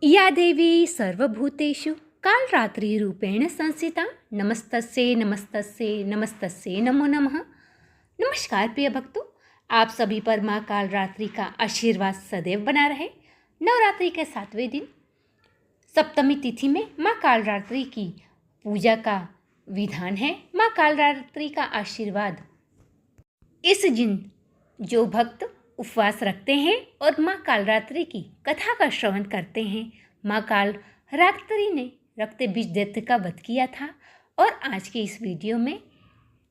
या देवी सर्वभूतेषु कालरात्रिरूपेण संस्थिता नमस्तस्यै नमस्तस्यै नमस्तस्यै नमो नमः। नमस्कार प्रिय भक्तों, आप सभी पर माँ कालरात्रि का आशीर्वाद सदैव बना रहे। नवरात्रि के 7वें दिन सप्तमी तिथि में माँ कालरात्रि की पूजा का विधान है। माँ कालरात्रि का आशीर्वाद इस दिन जो भक्त उपवास रखते हैं और माँ कालरात्रि की कथा का श्रवण करते हैं। माँ कालरात्रि ने रक्त बीज दैत्य का वध किया था और आज के इस वीडियो में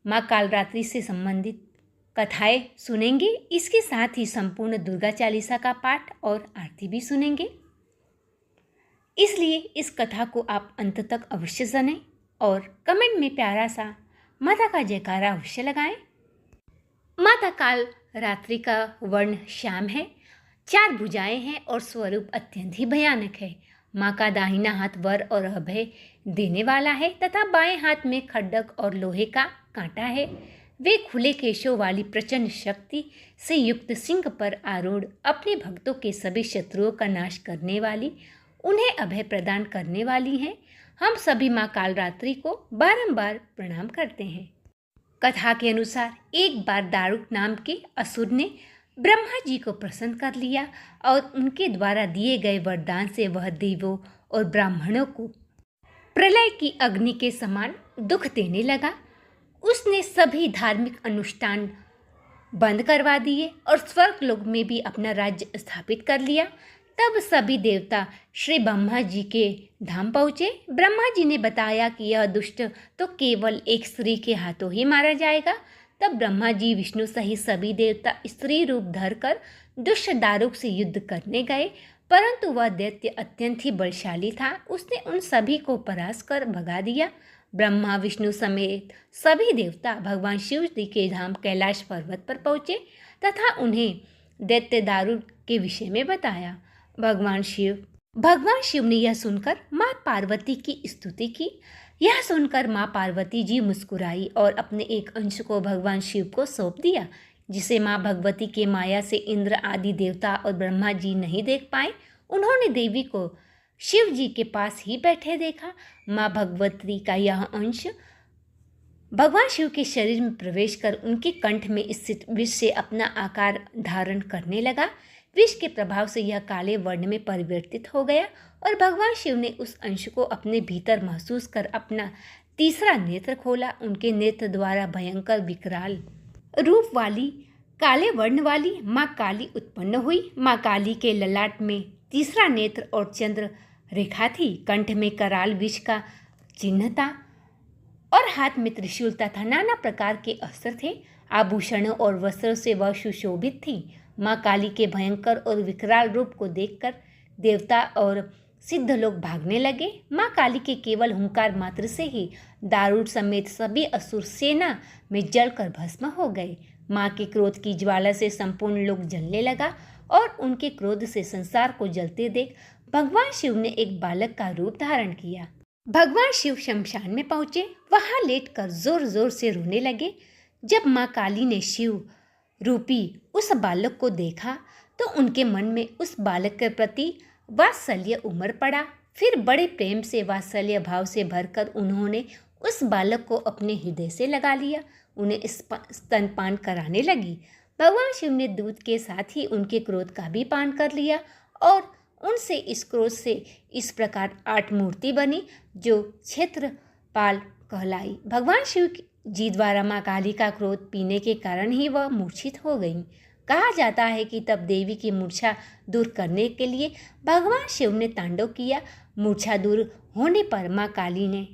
माँ कालरात्रि से संबंधित कथाएं सुनेंगे। इसके साथ ही संपूर्ण दुर्गा चालीसा का पाठ और आरती भी सुनेंगे। इसलिए इस कथा को आप अंत तक अवश्य सुनें और कमेंट में प्यारा सा माता का जयकारा अवश्य लगाएं। माता कालरात्रि का वर्ण श्याम है, 4 भुजाएं हैं और स्वरूप अत्यंत ही भयानक है। माँ का दाहिना हाथ वर और अभय देने वाला है तथा बाएं हाथ में खड्ग और लोहे का कांटा है। वे खुले केशों वाली प्रचंड शक्ति से युक्त सिंह पर आरूढ़ अपने भक्तों के सभी शत्रुओं का नाश करने वाली, उन्हें अभय प्रदान करने वाली हैं। हम सभी माँ कालरात्रि को बारंबार प्रणाम करते हैं। कथा के अनुसार एक बार दारुक नाम के असुर ने ब्रह्मा जी को प्रसन्न कर लिया और उनके द्वारा दिए गए वरदान से वह देवों और ब्राह्मणों को प्रलय की अग्नि के समान दुख देने लगा। उसने सभी धार्मिक अनुष्ठान बंद करवा दिए और स्वर्गलोक में भी अपना राज्य स्थापित कर लिया। तब सभी देवता श्री ब्रह्मा जी के धाम पहुँचे। ब्रह्मा जी ने बताया कि यह दुष्ट तो केवल एक स्त्री के हाथों ही मारा जाएगा। तब ब्रह्मा जी विष्णु सहित सभी देवता स्त्री रूप धरकर दुष्ट दारुक से युद्ध करने गए, परंतु वह दैत्य अत्यंत ही बलशाली था। उसने उन सभी को परास्त कर भगा दिया। ब्रह्मा विष्णु समेत सभी देवता भगवान शिव जी के धाम कैलाश पर्वत पर पहुँचे तथा उन्हें दैत्य दारुक के विषय में बताया। भगवान शिव ने यह सुनकर माँ पार्वती की स्तुति की। यह सुनकर माँ पार्वती जी मुस्कुराई और अपने एक अंश को भगवान शिव को सौंप दिया, जिसे माँ भगवती के माया से इंद्र आदि देवता और ब्रह्मा जी नहीं देख पाए। उन्होंने देवी को शिव जी के पास ही बैठे देखा। माँ भगवती का यह अंश भगवान शिव के शरीर में प्रवेश कर उनके कंठ में स्थित विष से अपना आकार धारण करने लगा। विष के प्रभाव से यह काले वर्ण में परिवर्तित हो गया और भगवान शिव ने उस अंश को अपने भीतर महसूस कर अपना तीसरा नेत्र खोला। उनके नेत्र द्वारा भयंकर विकराल रूप वाली काले वर्ण वाली माँ काली उत्पन्न हुई। माँ काली के ललाट में तीसरा नेत्र और चंद्र रेखा थी। कंठ में कराल विष का चिन्ह था और हाथ में त्रिशूल तथा नाना प्रकार के अस्त्र थे। आभूषणों और वस्त्रों से वह सुशोभित थी। माँ काली के भयंकर और विकराल रूप को देखकर देवता और सिद्ध लोग भागने लगे। माँ काली के केवल हुंकार मात्र से ही दारुण समेत सभी असुर सेना में जलकर भस्म हो गए। माँ के क्रोध की ज्वाला से संपूर्ण लोग जलने लगा और उनके क्रोध से संसार को जलते देख भगवान शिव ने एक बालक का रूप धारण किया। भगवान शिव शमशान में पहुँचे। वहाँ लेटकर जोर जोर से रोने लगे। जब माँ काली ने शिव रूपी उस बालक को देखा तो उनके मन में उस बालक के प्रति वात्सल्य उमड़ पड़ा। फिर बड़े प्रेम से वात्सल्य भाव से भरकर उन्होंने उस बालक को अपने हृदय से लगा लिया। उन्हें स्तनपान कराने लगी। भगवान शिव ने दूध के साथ ही उनके क्रोध का भी पान कर लिया और उनसे इस क्रोध से इस प्रकार 8 मूर्ति बनी जो क्षेत्रपाल कहलाई। भगवान शिव जी द्वारा माँ काली का क्रोध पीने के कारण ही वह मूर्छित हो गई। कहा जाता है कि तब देवी की मूर्छा दूर करने के लिए भगवान शिव ने तांडव किया। मूर्छा दूर होने पर माँ काली ने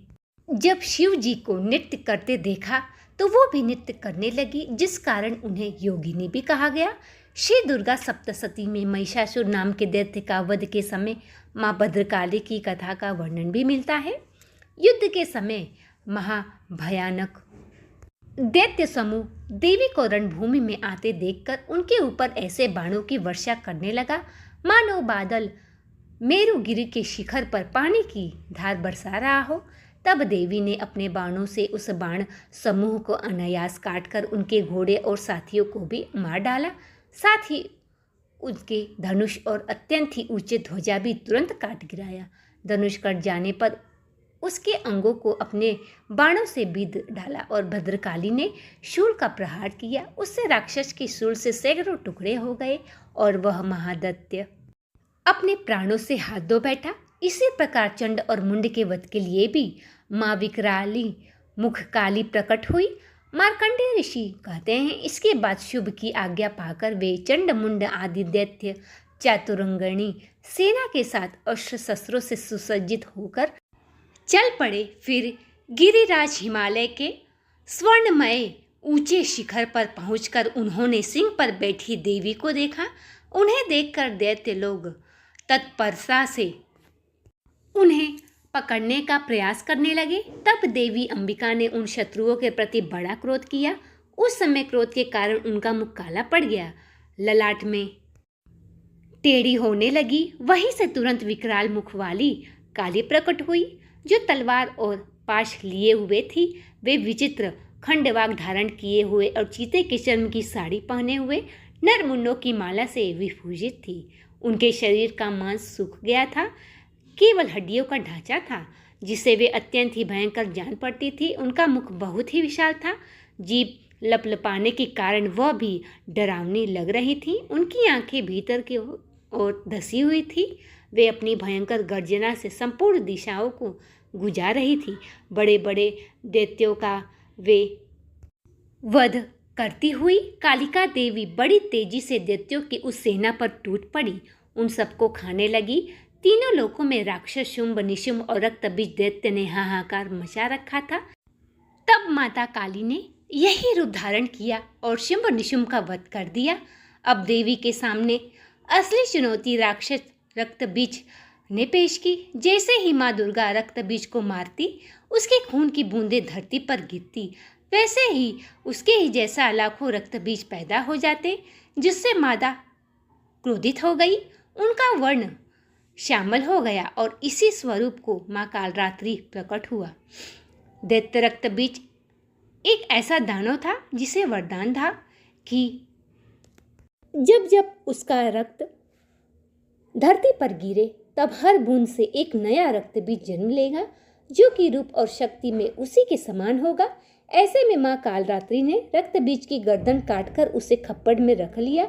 जब शिव जी को नृत्य करते देखा तो वो भी नृत्य करने लगी, जिस कारण उन्हें योगिनी भी कहा गया। श्री दुर्गा सप्तशती में महिषासुर नाम के दैत्य का वध के समय माँ भद्रकाली की कथा का वर्णन भी मिलता है। युद्ध के समय महाभयानक दैत्य समूह देवी को रणभूमि में आते देखकर उनके ऊपर ऐसे बाणों की वर्षा करने लगा मानो बादल मेरुगिरी के शिखर पर पानी की धार बरसा रहा हो। तब देवी ने अपने बाणों से उस बाण समूह को अनायास काटकर उनके घोड़े और साथियों को भी मार डाला। साथ ही उसके धनुष और अत्यंत ही ऊंचे ध्वजा भी तुरंत काट गिराया। धनुष कट जाने पर उसके अंगों को अपने बाणों से बीध डाला और भद्रकाली ने शूल का प्रहार किया। उससे राक्षस की शूल से सैकड़ों टुकड़े हो गए और वह महादैत्य अपने प्राणों से हाथ धो बैठा। इसी प्रकार चंड और मुंड के वध के लिए भी माँ विकराली मुख काली प्रकट हुई। मार्कंडेय ऋषि कहते हैं, इसके बाद शुभ की आज्ञा पाकर वे चंड मुंड आदि दैत्य चातुरंगणी सेना के साथ अस्त्र शस्त्रों से सुसज्जित होकर चल पड़े। फिर गिरिराज हिमालय के स्वर्णमय ऊंचे शिखर पर पहुंचकर उन्होंने सिंह पर बैठी देवी को देखा। उन्हें देखकर दैत्य लोग तत्परता से उन्हें पकड़ने का प्रयास करने लगे। तब देवी अंबिका ने उन शत्रुओं के प्रति बड़ा क्रोध किया। उस समय क्रोध के कारण उनका मुख काला पड़ गया, ललाट में टेढ़ी होने लगी। वहीं से तुरंत विकराल मुख वाली काली प्रकट हुई, जो तलवार और पाश लिए हुए थी। वे विचित्र खंडवाग धारण किए हुए और चीते के चर्म की साड़ी पहने हुए नरमुंडों की माला से विभूषित थी। उनके शरीर का मांस सूख गया था, केवल हड्डियों का ढांचा था, जिसे वे अत्यंत ही भयंकर जान पड़ती थी। उनका मुख बहुत ही विशाल था, जीभ लपलपाने के कारण वह भी डरावनी लग रही थी। उनकी आंखें भीतर की ओर धसी हुई थी। वे अपनी भयंकर गर्जना से संपूर्ण दिशाओं को गुजा रही थी। बड़े बड़े दैत्यों का वे वध करती हुई कालिका देवी बड़ी तेजी से दैत्यों की उस सेना पर टूट पड़ी, उन सबको खाने लगी। तीनों लोकों में राक्षस शुंभ, निशुंभ और रक्तबीज दैत्य ने हाहाकार मचा रखा था। तब माता काली ने यही रूप धारण किया और शुंभ निशुंभ का वध कर दिया। अब देवी के सामने असली चुनौती राक्षस रक्तबीज ने पेश की। जैसे ही माँ दुर्गा रक्तबीज को मारती, उसके खून की बूंदें धरती पर गिरती, वैसे ही उसके ही जैसा लाखों रक्तबीज पैदा हो जाते, जिससे मादा क्रोधित हो गई। उनका वर्ण श्यामल हो गया और इसी स्वरूप को माँ कालरात्रि प्रकट हुआ। दैत्य रक्तबीज एक ऐसा दानव था जिसे वरदान था कि जब जब उसका रक्त धरती पर गिरे, तब हर बूंद से एक नया रक्तबीज जन्म लेगा, जो कि रूप और शक्ति में उसी के समान होगा। ऐसे में माँ कालरात्रि ने रक्तबीज की गर्दन काटकर उसे खप्पड़ में रख लिया,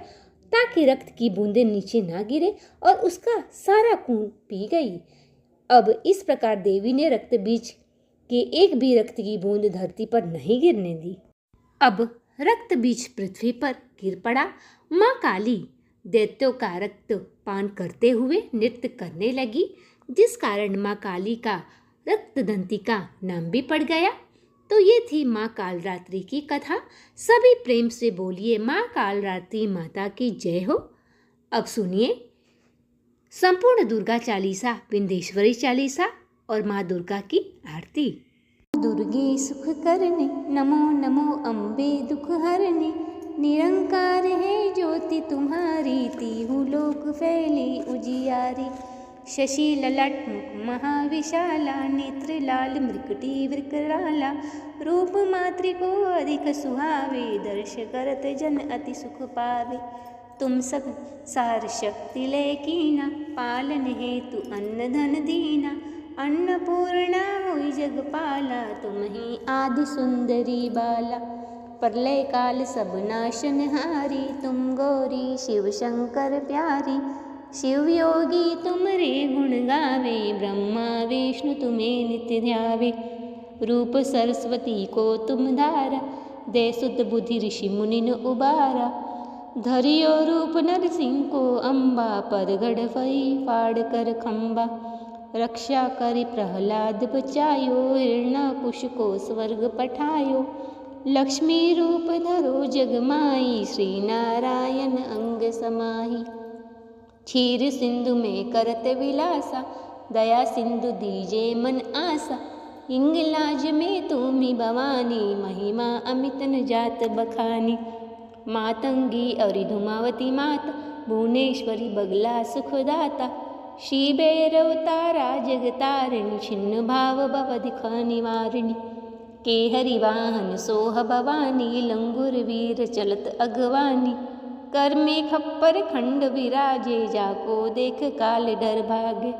ताकि रक्त की बूंदें नीचे ना गिरे, और उसका सारा खून पी गई। अब इस प्रकार देवी ने रक्तबीज के एक भी रक्त की बूंद धरती पर नहीं गिरने दी। अब रक्तबीज पृथ्वी पर गिर पड़ा। माँ काली दैत्यों का रक्त पान करते हुए नृत्य करने लगी, जिस कारण माँ काली का रक्तदंतिका नाम भी पड़ गया। तो ये थी माँ कालरात्रि की कथा। सभी प्रेम से बोलिए माँ कालरात्रि माता की जय हो। अब सुनिए संपूर्ण दुर्गा चालीसा, विंध्येश्वरी चालीसा और माँ दुर्गा की आरती। दुर्गे सुख करने, नमो नमो अम्बे दुख हरने, निरंकार है ज्योति तुम्हारी, तीहू लोक फैली उजियारी। शशि ललाट मुख महाविशाला, नेत्र लाल मृकटी विकराला, रूप मातृको अधिक सुहावे, दर्श करत जन अति सुख पावे। तुम सब सार शक्ति लय कीना, पालन हेतु अन्न धन दीना, अन्नपूर्णा हुई जगपाला, तुम ही आदि सुंदरी बाला। प्रलय काल सब नाशनहारी, तुम गौरी शिव शंकर प्यारी। शिव योगी तुम रे गुण गावे, ब्रह्मा विष्णु तुम्हें नित्य ध्यावे। रूप सरस्वती को तुम धारा, दे सुत बुद्धि ऋषि मुनिन उबारा। धरियो रूप नरसिंह को अम्बा, पर गढ़ फई फाड़ कर खम्बा। रक्षा करि प्रहलाद बचायो, हिरण्यकुश को स्वर्ग पठायो। लक्ष्मी रूप धरो जगमाई, श्री नारायण अंग समाही। क्षीर सिंधु में करत विलासा, दया सिंधु दीजे मन आसा। हिंगलाज में तुम्ही भवानी, महिमा अमित न जात बखानी। मातंगी और धुमावती माता, भुवनेश्वरी बगला सुखदाता। श्री भैरव तारा जगतारिणी, छिन्न भाव भव दिख निवारिणी। केहरि वाहन सोह भवानी, लंगुर वीर चलत अगवानी। कर में खप्पर खंड विराजे, जाको देख काल डर भागे।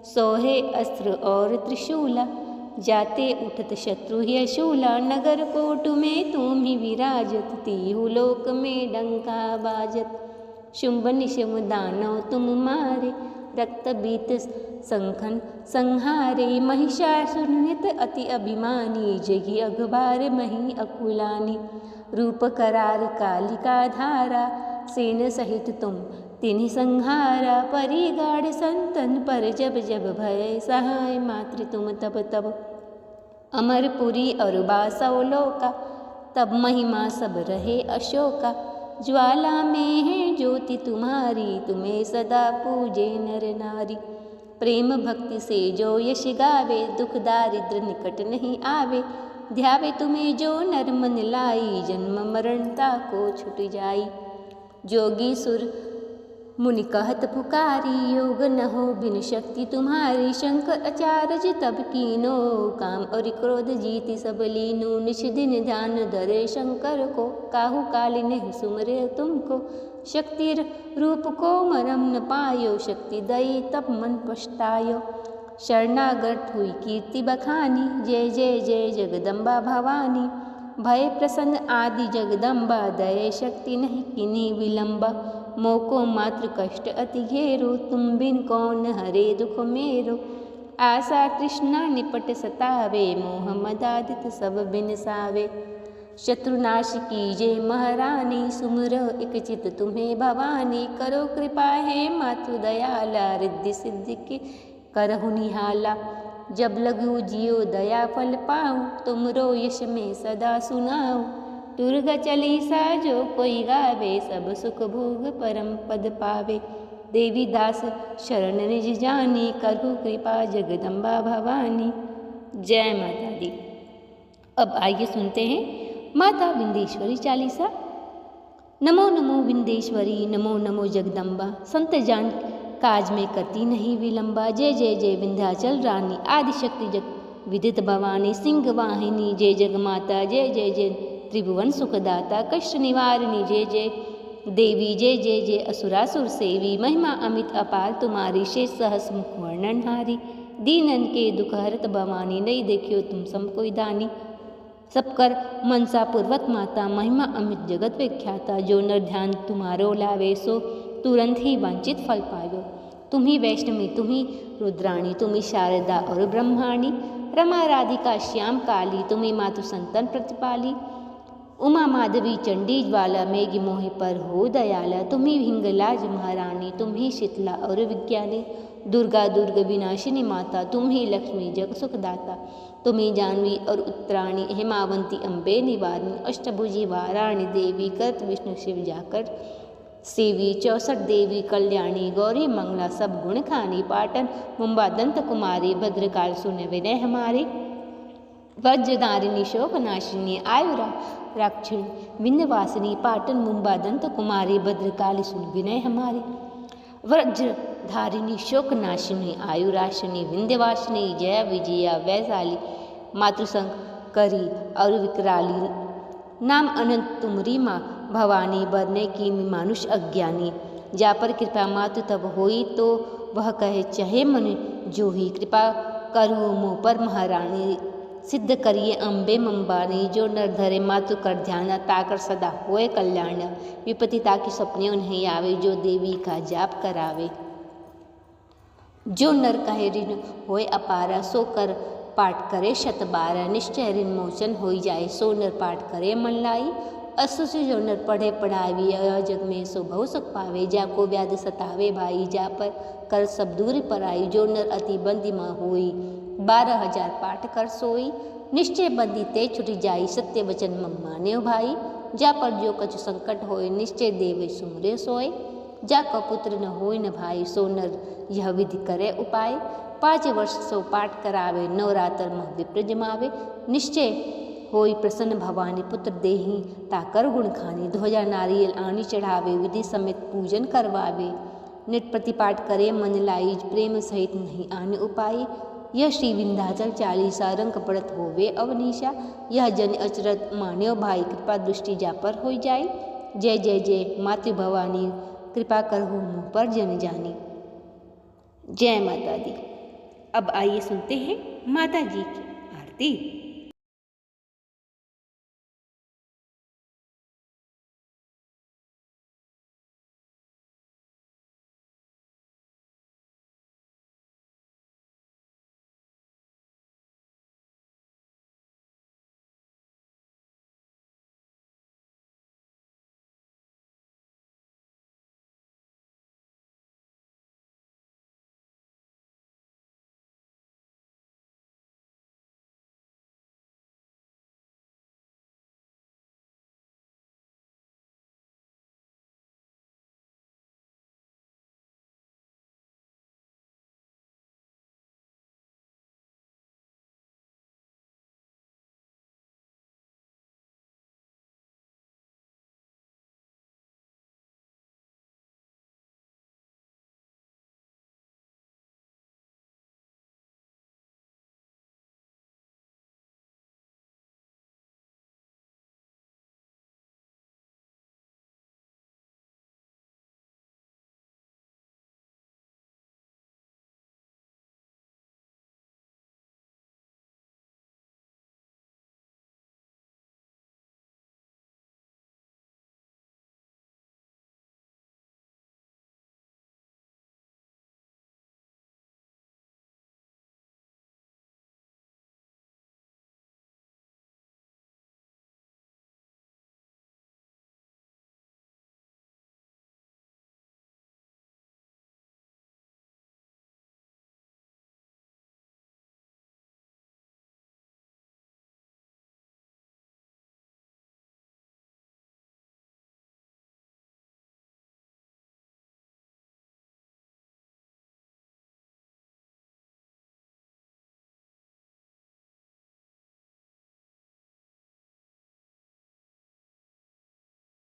सोहे अस्त्र और त्रिशूला, जाते उठत शत्रु ही शूला। नगर कोट में तुम ही विराजत, तीहु लोक में डंका बाजत। शुंभ निशुंभ दानव तुम मारे, रक्त बीत संखन संहारे। महिषासुर नृत अति अभिमानी, जगी अखबार मही अकुलानी। रूप करार कालिका धारा, सेन सहित तुम तिन्हि संहारा। परिगाढ़ संतन पर जब जब भय, सहाय मात्र तुम तब तब। अमरपुरी और बासौ लोका, तब महिमा सब रहे अशोका। ज्वाला में है ज्योति तुम्हारी, तुम्हें सदा पूजे नर नारी। प्रेम भक्ति से जो यश गावे, दुख दारिद्र निकट नहीं आवे। ध्यावे तुम्हें जो नर मन लाई, जन्म मरणता को छुट जाई। जोगी सुर मुनि कहत पुकारी, योग न हो बिन शक्ति तुम्हारी। शंकर अचारज तब कीनो, काम और क्रोध जीति सब लीनो। निश दिन ध्यान धरे शंकर को, काहू काली नहीं सुमरे तुमको। शक्ति रूप को मरम न पायो, शक्ति दई तब मन पछतायो। शरणागत हुई कीर्ति बखानी, जय जय जय जगदम्बा भवानी। भय प्रसन्न आदि जगदम्बा, दये शक्ति नहीं किन्हीं विलंबा। मोको मात्र कष्ट अति घेरो, तुम बिन कौन हरे दुख मेरो। आशा तृष्णा निपट सतावे, मोह मदादित सब बिन सावे। शत्रुनाश कीजे महारानी, सुमर एक चित तुम्हें भवानी। करो कृपा है मातु दयाला, रिद्धि सिद्धि के करहु निहाला। जब लगू जियो दया फल पाऊँ, तुमरो यश में सदा सुनाऊँ। दुर्गा चालीसा जो कोई गावे, सब सुख भोग परम पद पावे। देवी दास शरण निज जानी, करहु कृपा जगदम्बा भवानी। जय माता दी। अब आइए सुनते हैं माता विंध्येश्वरी चालीसा। नमो नमो विंध्येश्वरी, नमो नमो जगदम्बा। संत जान काज में करती नहीं विलंबा। जय जय जय विंध्याचल रानी, आदिशक्ति जग विदित भवानी। सिंह वाहिनी जय जग माता, जय जय जय त्रिभुवन सुखदाता। कष्ट निवारिणी जय जय देवी, जय जय जय असुरासुर सेवी। महिमा अमित अपार तुम्हारी, शेष सहस मुख वर्णन हारी। दीनन के दुख हरत भवानी, नहीं देखियो तुम सम कोई दानी। सब कर मनसा पूर्वक माता, महिमा अमित जगत विख्याता। जो नर ध्यान तुम्हारो लावे, सो तुरंत ही वांछित फल पायो। तुम्ही वैष्णवी तुम्ही रुद्राणी, तुम्ही शारदा और ब्रह्माणी। रमा राधिका श्याम काली, तुम्ही मातु संतन प्रतिपाली। उमा माधवी चंडी ज्वाला, मेघी मोहि पर हो दयाला। तुम्ही हिंगलाज महारानी, तुम्ही शीतला और विज्ञानी। दुर्गा दुर्ग विनाशिनी माता, तुम्ही लक्ष्मी जग सुखदाता। तुम्ही जानवी और उत्तराणी, हेमावंती अम्बे निवारिणी। अष्टभुजी वाराणी देवी, करत विष्णु शिव जाकर सेवी। 64 देवी कल्याणी, गौरी मंगला सब गुण खानी। पाटन मुंबा दंत कुमारी, भद्रकाल सुन विनय हमारी। वज्रधारिणी शोकनाशिनी, आयुरा राक्षिणी विंध्यवासिनी। पाटन मुंबा दंत कुमारी, भद्रकाली सुन विनय हमारी। वज्रधारिणी शोकनाशिनी, आयुराशिनी विंध्यवासिनी। जया विजया वैशाली, मातृसंग करी और विकराली। नाम अनंत तुमरी माँ, भवानी बरने की मानुष अज्ञानी। जा पर कृपा मातु तब होई, तो वह कहे चाहे मन जो ही। कृपा करूँ मोह पर महारानी, सिद्ध करिए अम्बे मंबानी। जो नर धरे मातु कर ध्यान, ताकर सदा होए कल्याण। विपत्ति ताकि सपने उन्हें आवे, जो देवी का जाप करावे। जो नर कहे ऋण होए अपारा, सो कर पाठ करे शत बार। निश्चय ऋण मोचन होई जाए, सो नर पाठ करे मन लाई। असुसि जो नर पढ़े पढ़ावी, जग में सो बहु सुख पावे। जाको व्याध सतावे भाई, जा पर कर सब दूर पर आई। जो नर अति बंदी माँ होई, 12,000 पाठ कर सोई। निश्चय बंदी ते छुटी जाई, सत्य वचन मम मान्यो भाई। जा पर जो कछु संकट होए, निश्चय देवे सुमरे सोए। जा का पुत्र न होए न भाई, सो नर यह विधि करे उपाय। 5 वर्ष सो पाठ करावे, नवरात्र मह विप्र जमावे। निश्चय होई प्रसन्न भवानी, पुत्र देही ताकर गुण खानी। ध्वजा नारियल आनी चढ़ावे, विधि समेत पूजन करवावे। नित प्रतिपाठ करे मन लाई, प्रेम सहित नहीं आने उपाय। यह श्री विंध्याचल चालीसा, रंग पड़त होवे अवनीशा। यह जन अचरत मान्यो भाई, कृपा दृष्टि जा पर हो जाई। जय जय जय मातृ भवानी, कृपा करहु मुँह पर जन जानी। जय माता दी। अब आइए सुनते हैं माता जी की आरती।